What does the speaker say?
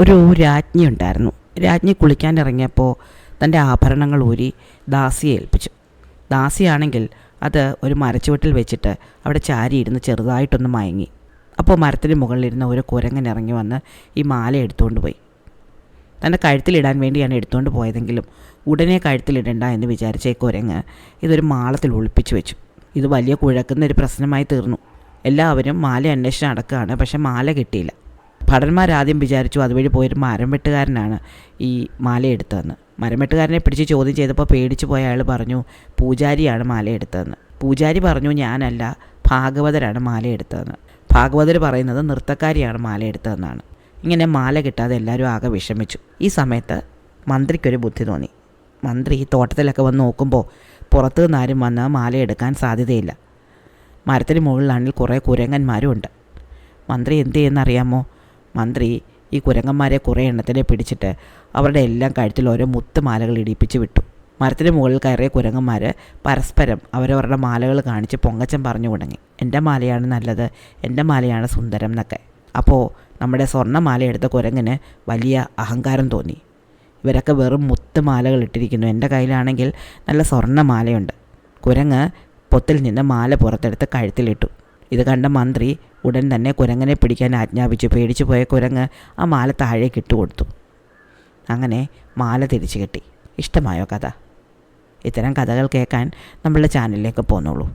ഒരു രാജ്ഞി ഉണ്ടായിരുന്നു. രാജ്ഞി കുളിക്കാനിറങ്ങിയപ്പോൾ തൻ്റെ ആഭരണങ്ങൾ ഊരി ദാസിയെ ഏൽപ്പിച്ചു. ദാസിയാണെങ്കിൽ അത് ഒരു മരച്ചുവട്ടിൽ വെച്ചിട്ട് അവിടെ ചാരിയിരുന്ന് ചെറുതായിട്ടൊന്ന് മയങ്ങി. അപ്പോൾ മരത്തിന് മുകളിലിരുന്ന ഒരു കുരങ്ങൻ ഇറങ്ങി വന്ന് ഈ മാല എടുത്തുകൊണ്ട് പോയി. തൻ്റെ കഴുത്തിലിടാൻ വേണ്ടിയാണ് എടുത്തുകൊണ്ട് പോയതെങ്കിലും ഉടനെ കഴുത്തിലിടണ്ട എന്ന് വിചാരിച്ച ഈ കുരങ്ങ് ഇതൊരു മാളത്തിൽ ഒളിപ്പിച്ചു വെച്ചു. ഇത് വലിയ കുഴക്കുന്ന ഒരു പ്രശ്നമായി തീർന്നു. എല്ലാവരും മാല അന്വേഷിച്ച് നടക്കുകയാണ്. പക്ഷെ മാല കിട്ടിയില്ല. ഭടന്മാരാദ്യം വിചാരിച്ചു അതുവഴി പോയൊരു മരം വെട്ടുകാരനാണ് ഈ മാല എടുത്തതെന്ന്. മരം വെട്ടുകാരനെ പിടിച്ച് ചോദ്യം ചെയ്തപ്പോൾ പേടിച്ചു പോയ അയാൾ പറഞ്ഞു പൂജാരിയാണ് മാല എടുത്തതെന്ന്. പൂജാരി പറഞ്ഞു ഞാനല്ല, ഭാഗവതരാണ് മാല എടുത്തതെന്ന്. ഭാഗവതർ പറയുന്നത് നൃത്തക്കാരിയാണ് മാല എടുത്തതെന്നാണ്. ഇങ്ങനെ മാല കിട്ടാതെ എല്ലാവരും ആകെ വിഷമിച്ചു. ഈ സമയത്ത് മന്ത്രിക്കൊരു ബുദ്ധി തോന്നി. മന്ത്രി തോട്ടത്തിലൊക്കെ വന്ന് നോക്കുമ്പോൾ പുറത്തു നിന്നാരും വന്ന് മാല എടുക്കാൻ സാധ്യതയില്ല. മരത്തിന് മുകളിലാണെങ്കിൽ കുറേ കുരങ്ങന്മാരും ഉണ്ട്. മന്ത്രി എന്ത് ചെയ്യുന്നറിയാമോ? മന്ത്രി ഈ കുരങ്ങന്മാരെ കുറേ എണ്ണത്തിനെ പിടിച്ചിട്ട് അവരുടെ എല്ലാം കഴുത്തിൽ ഓരോ മുത്തുമാലകൾ ഇടിപ്പിച്ച് വിട്ടു. മരത്തിന് മുകളിൽ കയറിയ കുരങ്ങന്മാർ പരസ്പരം അവരവരുടെ മാലകൾ കാണിച്ച് പൊങ്ങച്ചം പറഞ്ഞു തുടങ്ങി. എൻ്റെ മാലയാണ് നല്ലത്, എൻ്റെ മാലയാണ് സുന്ദരം എന്നൊക്കെ. അപ്പോൾ നമ്മുടെ സ്വർണ്ണമാല എടുത്ത കുരങ്ങിന് വലിയ അഹങ്കാരം തോന്നി. ഇവരൊക്കെ വെറും മുത്തുമാലകൾ ഇട്ടിരിക്കുന്നു, എൻ്റെ കയ്യിലാണെങ്കിൽ നല്ല സ്വർണ്ണമാലയുണ്ട്. കുരങ്ങ് പൊത്തിൽ നിന്ന് മാല പുറത്തെടുത്ത് കഴുത്തിലിട്ടു. ഇത് കണ്ട മന്ത്രി ഉടൻ തന്നെ കുരങ്ങനെ പിടിക്കാൻ ആജ്ഞാപിച്ചു. പേടിച്ചു പോയ കുരങ്ങ് ആ മാല താഴേക്ക് ഇട്ടുകൊടുത്തു. അങ്ങനെ മാല തിരിച്ചു കിട്ടി. ഇഷ്ടമായോ കഥ? ഇത്തരം കഥകൾ കേൾക്കാൻ നമ്മളുടെ ചാനലിലേക്ക് പോന്നോളൂ.